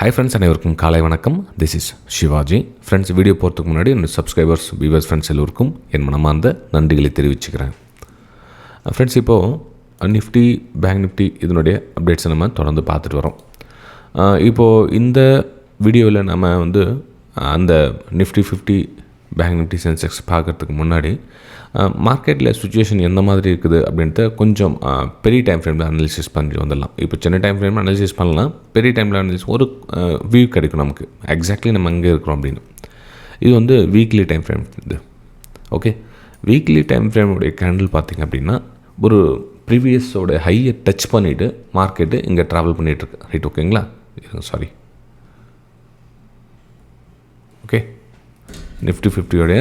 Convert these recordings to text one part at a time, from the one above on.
Hi friends, அனைவருக்கும் காலை வணக்கம். This is Shivaji. Friends, video போகிறதுக்கு முன்னாடி என்னோட சப்ஸ்கிரைபர்ஸ், வியூவர்ஸ், ஃப்ரெண்ட்ஸ் எல்லோருக்கும் என் மனமார்ந்த நன்றிகளை தெரிவிச்சுக்கிறேன். ஃப்ரெண்ட்ஸ், இப்போது நிஃப்டி, பேங்க் நிஃப்டி இதனுடைய அப்டேட்ஸை நம்ம தொடர்ந்து பார்த்துட்டு வரோம். இப்போது இந்த வீடியோவில் நம்ம அந்த நிஃப்டி 50, பேங்க் நிஃப்டி, சென்செக்ஸ் பார்க்குறதுக்கு முன்னாடி மார்க்கெட்டில் சுச்சுவேஷன் எந்த மாதிரி இருக்குது அப்படின்ட்டு கொஞ்சம் பெரிய டைம் ஃப்ரேமில் அனாலிசிஸ் பண்ணி வந்துடலாம். இப்போ சின்ன டைம் ஃப்ரேமில் அனாலிசிஸ் பண்ணலாம், பெரிய டைமில் அனாலிசிஸ் ஒரு வியூ கிடைக்கும் நமக்கு, எக்ஸாக்ட்லி நம்ம எங்கே இருக்கிறோம் அப்படின்னு. இது வீக்லி டைம் ஃப்ரேம் இது. ஓகே, வீக்லி டைம் ஃப்ரேமுடைய கேண்டில் பார்த்திங்க அப்படின்னா ஒரு ப்ரீவியஸோட ஹையை டச் பண்ணிவிட்டு மார்க்கெட்டு இங்கே ட்ராவல் பண்ணிகிட்ருக்கு. ரைட், ஓகேங்களா? Sorry, okay. நிஃப்டி 50யோடைய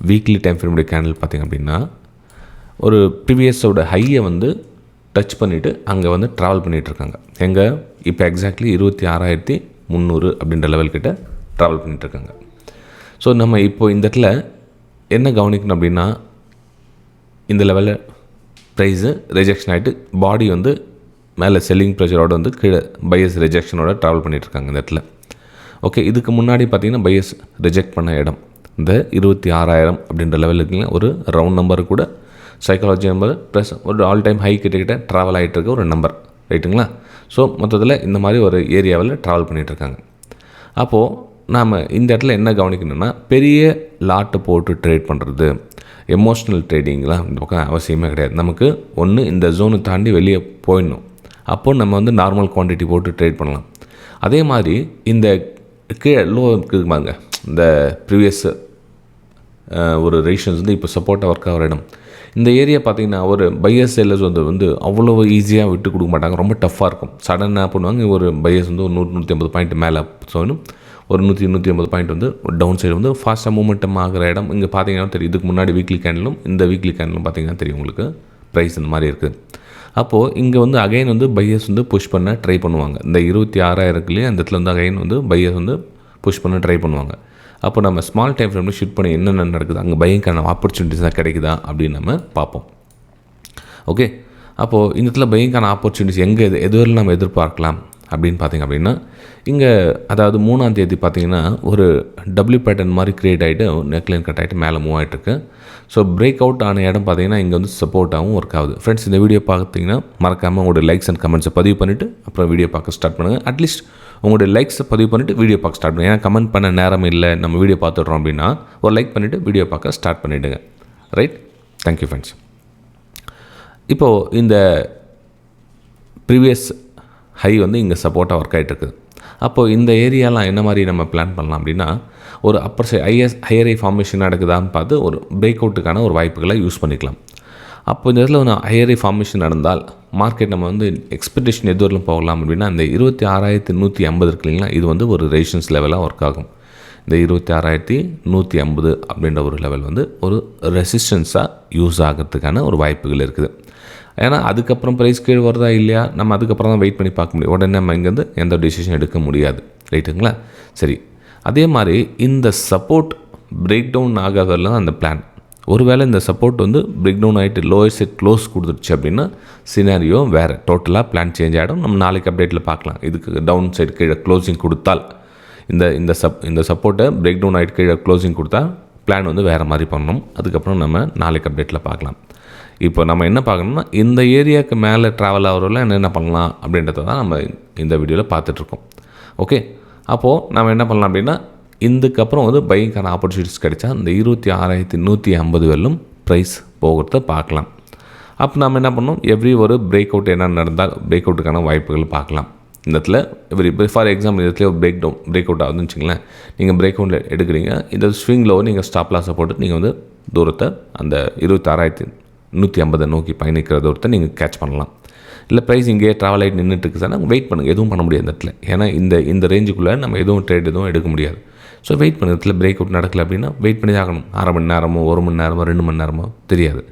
வீக்லி டைம் ஃப்ரேமுடைய கேண்டில் பார்த்திங்க அப்படின்னா ஒரு ப்ரீவியஸோட ஹையை டச் பண்ணிவிட்டு அங்கே ட்ராவல் பண்ணிகிட்ருக்காங்க. எங்கே இப்போ எக்ஸாக்ட்லி 26,300 அப்படின்ற லெவல்கிட்ட ட்ராவல் பண்ணிகிட்ருக்காங்க. ஸோ நம்ம இப்போது இந்த இடத்துல என்ன கவனிக்கணும் அப்படின்னா, இந்த லெவலில் ப்ரைஸு ரிஜெக்ஷன் ஆகிட்டு பாடி மேலே செல்லிங் ப்ரெஷரோடு கீழே பையஸ் ரிஜெக்ஷனோட ட்ராவல் பண்ணிகிட்ருக்காங்க இந்த இடத்துல. ஓகே, இதுக்கு முன்னாடி பார்த்திங்கன்னா பையஸ் ரிஜெக்ட் பண்ண இடம் இந்த 26,000 அப்படின்ற லெவலுக்கு ஒரு ரவுண்ட் நம்பர் கூட சைக்காலஜி நம்பர் ப்ளஸ் ஒரு ஆல் டைம் ஹை கிட்ட ட்ராவல் ஆகிட்டு இருக்க ஒரு நம்பர். ரைட்டுங்களா? ஸோ மொத்தத்தில் இந்த மாதிரி ஒரு ஏரியாவில் ட்ராவல் பண்ணிகிட்ருக்காங்க. அப்போது நாம் இந்த இடத்துல என்ன கவனிக்கணும்னா, பெரிய லாட்டு போட்டு ட்ரேட் பண்ணுறது, எமோஷ்னல் ட்ரேடிங்லாம் இந்த பக்கம் அவசியமே கிடையாது. நமக்கு ஒன்று இந்த ஜோனை தாண்டி வெளியே போயிடணும். அப்போது நம்ம நார்மல் குவான்டிட்டி போட்டு ட்ரேட் பண்ணலாம். அதே மாதிரி இந்த கீழே லோ இருக்குது பாருங்க, இந்த ப்ரீவியஸ் ஒரு ரேஷன்ஸ் இப்போ சப்போர்ட்டாக ஒர்க் ஆகிற இடம், இந்த ஏரியா பார்த்திங்கன்னா ஒரு பையர்ஸ் செல்லர்ஸ் அவ்வளோ ஈஸியாக விட்டு கொடுக்க மாட்டாங்க, ரொம்ப டஃப்பாக இருக்கும். சடனாக பண்ணுவாங்க, ஒரு பையர்ஸ் ஒரு 100-150 பாயிண்ட் மேலே சொல்லணும், ஒரு 100-150 பாயிண்ட் ஒரு டவுன் சைடு ஃபாஸ்ட்டாக மூமெண்டம் ஆகிற இடம். இங்கே பார்த்தீங்கன்னா தெரியும், இதுக்கு முன்னாடி வீக்லி கேண்டிலும் இந்த வீக்லி கேண்டிலும் பார்த்திங்கன்னா தெரியும் உங்களுக்கு ப்ரைஸ் இந்த மாதிரி இருக்குது. அப்போது இங்கே அகைன் பையர்ஸ் புஷ் பண்ண ட்ரை பண்ணுவாங்க. இந்த 26,000க்குள்ளேயே அந்த இடத்துல அகைன் பையர்ஸ் புஷ் பண்ண ட்ரை பண்ணுவாங்க. அப்போ நம்ம ஸ்மால் டைம் ஃப்ரேமில் ஷூட் பண்ணி என்னென்ன நடக்குது, அங்கே பையிங்கான ஆப்பர்ச்சுனிட்டிஸாக கிடைக்குதா அப்படின்னு நம்ம பார்ப்போம். ஓகே, அப்போது இந்த இடத்துல பையிங்கான ஆப்பர்ச்சுனிட்டிஸ் எங்கே எதுவரையும் நம்ம எதிர்பார்க்கலாம் அப்படின்னு பார்த்திங்க அப்படின்னா, இங்கே அதாவது 3ஆம் தேதி பார்த்திங்கன்னா ஒரு டபிள்யூ பேட்டர்ன் மாதிரி க்ரியேட் ஆகிட்டு நெக்லைன் கட் ஆகிட்டு மேலே மூவ் ஆகிட்டுருக்கு. ஸோ பிரேக் அவுட் ஆன இடம் பார்த்திங்கன்னா இங்கே சப்போர்ட்டாகவும் ஒர்க் ஆகுது. ஃப்ரெண்ட்ஸ், இந்த வீடியோ பார்த்தீங்கன்னா மறக்காமல் உங்களுடைய லைக்ஸ் அண்ட் கமெண்ட்ஸை பதிவு பண்ணிவிட்டு அப்புறம் வீடியோ பார்க்க ஸ்டார்ட் பண்ணுங்கள். அட்லீஸ்ட் உங்களுடைய லைக்ஸை பதிவு பண்ணிவிட்டு வீடியோ பார்க்க ஸ்டார்ட் பண்ணுங்கள். ஏன்னா கமெண்ட் பண்ண நேரம் இல்லை, நம்ம வீடியோ பார்த்துட்றோம் அப்படின்னா ஒரு லைக் பண்ணிவிட்டு வீடியோ பார்க்க ஸ்டார்ட் பண்ணிவிடுங்க. Right, thank you friends. இப்போது இந்த ப்ரீவியஸ் ஹை இங்கே சப்போர்ட்டாக ஒர்க் ஆகிட்டு இருக்குது. அப்போது இந்த ஏரியாலாம் என்ன மாதிரி நம்ம பிளான் பண்ணலாம் அப்படின்னா, ஒரு அப்பர் சைட் ஹையர் ஐ ஃபார்மேஷன் நடக்குதான்னு பார்த்து ஒரு பிரேக் அவுட்டுக்கான ஒரு வாய்ப்புகளை யூஸ் பண்ணிக்கலாம். அப்போ இந்த இடத்துல ஹையர் ஐ ஃபார்மேஷன் நடந்தால் மார்க்கெட் நம்ம எக்ஸ்பெக்டேஷன் எது வரலும் போகலாம் அப்படின்னா, இந்த 26,150 இருக்கு இல்லைங்களா, இது ஒரு ரேஷன்ஸ் லெவலாக ஒர்க் ஆகும். இந்த 26,150 அப்படின்ற ஒரு லெவல் ஒரு ரெசிஸ்டன்ஸாக யூஸ் ஆகிறதுக்கான ஒரு வாய்ப்புகள் இருக்குது. ஏன்னா அதுக்கப்புறம் ப்ரைஸ் கீழே வருதா இல்லையா நம்ம அதுக்கப்புறம் தான் வெயிட் பண்ணி பார்க்க முடியும். உடனே நம்ம இங்கேருந்து எந்த டிசிஷன் எடுக்க முடியாது. ரைட்டுங்களா? சரி, அதே மாதிரி இந்த சப்போர்ட் பிரேக் டவுன் ஆகாதெல்லாம் அந்த பிளான். ஒருவேளை இந்த சப்போர்ட் பிரேக் டவுன் ஆகிட்டு லோயர் செட் க்ளோஸ் கொடுத்துருச்சு அப்படின்னா சினாரியோ வேறு, டோட்டலாக பிளான் சேஞ்ச் ஆகிடும். நம்ம நாளைக்கு அப்டேட்டில் பார்க்கலாம். இதுக்கு டவுன் சைடு கீழே க்ளோசிங் கொடுத்தால் இந்த சப்போர்ட்டை பிரேக் டவுன் ஆகிட்டு கீழே க்ளோசிங் கொடுத்தா பிளான் வேறு மாதிரி பண்ணணும். அதுக்கப்புறம் நம்ம நாளைக்கு அப்டேட்டில் பார்க்கலாம். இப்போ நம்ம என்ன பார்க்கணும்னா, இந்த ஏரியாவுக்கு மேலே ட்ராவல் ஆகிறவரில் என்னென்ன பண்ணலாம் அப்படின்றத தான் நம்ம இந்த வீடியோவில் பார்த்துட்ருக்கோம். ஓகே, அப்போது நம்ம என்ன பண்ணலாம் அப்படின்னா, இதுக்கப்புறம் பையிங்கான ஆப்பர்ச்சுனிட்டிஸ் கிடைச்சா இந்த 26,150 வரலும் ப்ரைஸ் போகிறத பார்க்கலாம். அப்போ நம்ம என்ன பண்ணோம், எவ்ரி ஒரு பிரேக் அவுட் என்ன நடந்தால் பிரேக் அவுட்டுக்கான வாய்ப்புகள் பார்க்கலாம். இந்த இடத்துல ஃபார் எக்ஸாம்பிள் இந்த இடத்துல பிரேக் அவுட் ஆகுதுன்னு வச்சுங்களேன், நீங்கள் பிரேக் அவுட்டில் எடுக்கிறீங்க, இந்த ஸ்விங்கில் நீங்கள் ஸ்டாப் லாஸை போட்டு நீங்கள் தூரத்தை அந்த 26,150 நோக்கி பயணிக்கிற தூரத்தை நீங்கள் கேட்ச் பண்ணலாம். இல்லை ப்ரைஸ் இங்கேயே ட்ராவல் ஆகிட்டு நின்றுட்டு இருக்குது சார், வெயிட் பண்ணுங்கள், எதுவும் பண்ண முடியாது இந்த இடத்துல. ஏன்னா இந்த ரேஞ்சுக்குள்ளே நம்ம எதுவும் ட்ரேட் எதுவும் எடுக்க முடியாது. ஸோ வெயிட் பண்ண இடத்துல பிரேக் அவுட் நடக்கலை அப்படின்னா வெயிட் பண்ணி ஆகணும். 1/2 மணி நேரமோ 1 மணி நேரமோ 2 மணி நேரமோ தெரியாது.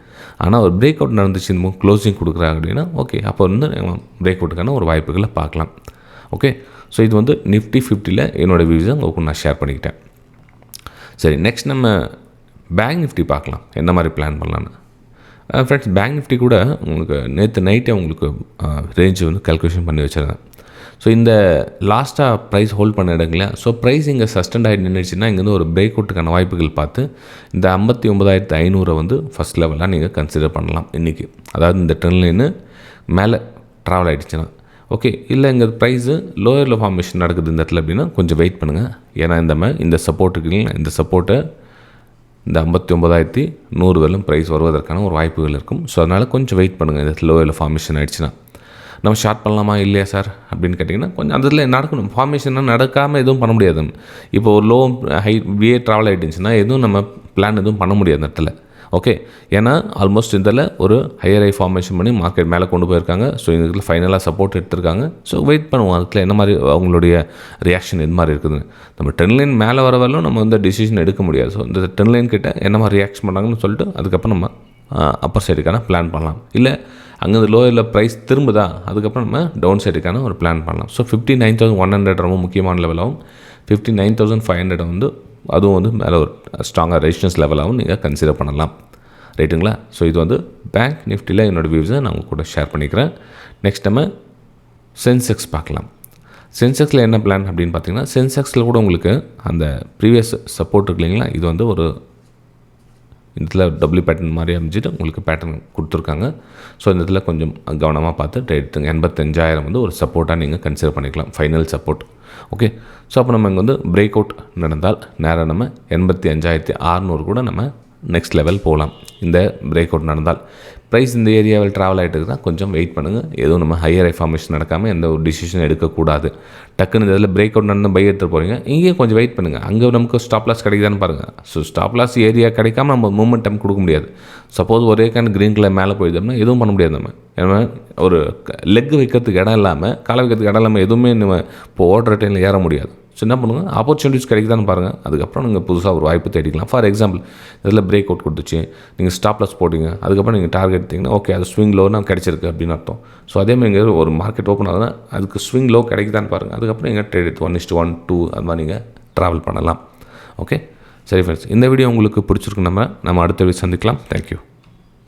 ஆனால் ஒரு பிரேக் அவுட் நடந்துச்சு, க்ளோசிங் கொடுக்குறாங்க அப்படின்னா ஓகே, அப்போ பிரேக் அவுட்டுக்கான ஒரு வாய்ப்புகளை பார்க்கலாம். ஓகே, ஸோ இது நிஃப்டி 50ல் என்னோடய வியூஸை உங்களுக்கு நான் ஷேர் பண்ணிக்கிட்டேன். சரி, நெக்ஸ்ட் நம்ம பேங்க் நிஃப்டி பார்க்கலாம், என்ன மாதிரி பிளான் பண்ணலான்னு. ஃப்ரெண்ட்ஸ், பேங்க் நிஃப்டி கூட உங்களுக்கு நேற்று நைட்டே உங்களுக்கு ரேஞ்சு கால்குலேஷன் பண்ணி வச்சுருந்தேன். ஸோ இந்த லாஸ்ட்டாக ப்ரைஸ் ஹோல்ட் பண்ண இடங்களா, ஸோ ப்ரைஸ் இங்கே சஸ்டெண்ட் ஆகிட்டு நின்றுச்சுன்னா இங்கேருந்து ஒரு பிரேக் அவுட்டுக்கான வாய்ப்புகள் பார்த்து இந்த 59,500 வந்து ஃபஸ்ட் லெவலாக நீங்கள் கன்சிடர் பண்ணலாம் இன்றைக்கி. அதாவது இந்த ட்ரெண்ட் லைனு மேலே ட்ராவல் ஆகிடுச்சுன்னா ஓகே. இல்லை இங்கே ப்ரைஸு லோயரில் ஃபார்மேஷன் நடக்குது இந்த இடத்துல அப்படின்னா கொஞ்சம் வெயிட் பண்ணுங்கள். ஏன்னா இந்த சப்போர்ட்டுக்கு இந்த சப்போர்ட்டை இந்த 59,100 வரலும் ப்ரைஸ் வருவதற்கான ஒரு வாய்ப்புகள் இருக்கும். ஸோ அதனால் கொஞ்சம் வெயிட் பண்ணுங்கள். இந்த இடத்துல லோயரில் ஃபார்மேஷன் ஆகிடுச்சுன்னா நம்ம ஷார்ட் பண்ணலாமா இல்லையா சார் அப்படின்னு கேட்டிங்கன்னா கொஞ்சம் அந்த இதில் நடக்கணும். ஃபார்மேஷனாக நடக்காமல் எதுவும் பண்ண முடியாது. இப்போ ஒரு லோ ஹை இப்படியே ட்ராவல் ஆகிட்டுச்சுன்னா எதுவும் நம்ம பிளான் எதுவும் பண்ண முடியாது அந்த இடத்துல. ஓகே, ஏன்னா ஆல்மோஸ்ட் இதில் ஒரு ஹையர் ஹை ஃபார்மேஷன் பண்ணி மார்க்கெட் மேலே கொண்டு போயிருக்காங்க. ஸோ இந்த ஃபைனலாக சப்போர்ட் எடுத்திருக்காங்க. ஸோ வெயிட் பண்ணுவோம் அதுக்குள்ள என்ன மாதிரி அவங்களுடைய ரியாக்ஷன் எது மாதிரி இருக்குதுன்னு. நம்ம ட்ரெண்ட் லைன் மேலே வர வரலும் நம்ம வந்து டிசிஷன் எடுக்க முடியாது. ஸோ இந்த ட்ரெண்ட் லைன் கிட்ட என்ன மாதிரி ரியாக்ஷன் பண்ணாங்கன்னு சொல்லிட்டு அதுக்கப்புறம் நம்ம அப்பர் சைடுக்கான பிளான் பண்ணலாம். இல்லை அங்கே லோயரில் ப்ரைஸ் திரும்புதா அதுக்கப்புறம் நம்ம டவுன் சைடுக்கான ஒரு பிளான் பண்ணலாம். ஸோ 59,100 ரொம்ப முக்கியமான லெவலாகவும் 59,500 வந்து அதுவும் வந்து மேலே ஒரு ஸ்ட்ராங்காக ரெசிஸ்டன்ஸ் லெவலாகவும் நீங்கள் கன்சிடர் பண்ணலாம். ரைட்டுங்களா? ஸோ இது வந்து பேங்க் நிஃப்டியில் என்னோடய வியூஸை நான் உங்கள் கூட ஷேர் பண்ணிக்கிறேன். நெக்ஸ்ட் நம்ம சென்செக்ஸ் பார்க்கலாம். சென்செக்ஸில் என்ன பிளான் அப்படின்னு பார்த்தீங்கன்னா, சென்செக்ஸில் கூட உங்களுக்கு அந்த ப்ரீவியஸ் சப்போர்ட் இருக்கு இல்லைங்களா, இது வந்து ஒரு இதில் டபுள்யூ பேட்டர்ன் மாதிரி அமைஞ்சிட்டு உங்களுக்கு பேட்டர்ன் கொடுத்துருக்காங்க. ஸோ இந்த இதில் கொஞ்சம் கவனமாக பார்த்து ட்ரேட் எடுத்துங்க. 85,000 வந்து ஒரு சப்போர்ட்டாக நீங்கள் கன்சிடர் பண்ணிக்கலாம், ஃபைனல் சப்போர்ட். ஓகே, ஸோ அப்போ நம்ம இங்கே வந்து பிரேக் அவுட் நடந்தால் நேராக நம்ம 85,600 கூட நம்ம நெக்ஸ்ட் லெவல் போகலாம். இந்த பிரேக் அவுட் நடந்தால் ப்ரைஸ் இந்த ஏரியாவில் ட்ராவல் ஆகிட்டு இருக்குன்னா கொஞ்சம் வெயிட் பண்ணுங்கள். எதுவும் நம்ம ஹையர் ஃபார்மேஷன் நடக்காமல் எந்த ஒரு டிசிஷன் எடுக்கக்கூடாது. டக்குன்னு இதில் பிரேக் அவுட் நடந்து பை எடுத்து போகிறீங்க, இங்கேயும் கொஞ்சம் வெயிட் பண்ணுங்கள். அங்கே நமக்கு ஸ்டாப் லாஸ் கிடைக்குதான்னு பாருங்கள். ஸோ ஸ்டாப் லாஸ் ஏரியா கிடைக்காம நம்ம மூமெண்டம் கொடுக்க முடியாது. சப்போஸ் ஒரே கிரீன் கலர் மேலே போயிட்டோம்னா எதுவும் பண்ண முடியாது. நம்ம ஏன்னா ஒரு லெக் வைக்கிறதுக்கு இடம் இல்லாமல், காலை வைக்கிறதுக்கு இடம் இல்லாமல் எதுவுமே நம்ம இப்போ ஓடுற டைமில் ஏற முடியாது. ஸோ என்ன பண்ணுங்கள், ஆப்பர்ச்சுனிட்டிஸ் கிடைக்குதான்னு பாருங்கள். அதுக்கப்புறம் நீங்கள் புதுசாக ஒரு வாய்ப்பு தேடிக்கலாம். ஃபார் எக்ஸாம்பிள் இதில் பிரேக் அவுட் கொடுத்துச்சு, நீங்கள் ஸ்டாப் லாஸ் போட்டிங்க, அதுக்கப்புறம் நீங்கள் டார்கெட் எடுத்திங்கன்னா ஓகே அது ஸ்விங் லோனா கிடைச்சிருக்கு அப்படின்னு அர்த்தம். ஸோ அதேமாதிரி இங்கே ஒரு மார்க்கெட் ஓப்பன் ஆகுதுன்னா அதுக்கு ஸ்விங் லோ கிடைக்குதான்னு பாருங்கள். அதுக்கப்புறம் நீங்கள் ட்ரேட் எடுத்து 1:1, 2 அது மாதிரி நீங்கள் ட்ராவல் பண்ணலாம். ஓகே, சரி ஃப்ரெண்ட்ஸ், இந்த வீடியோ உங்களுக்கு பிடிச்சிருக்கு. நம்ம அடுத்த வீடியோ சந்திக்கலாம். தேங்க்யூ.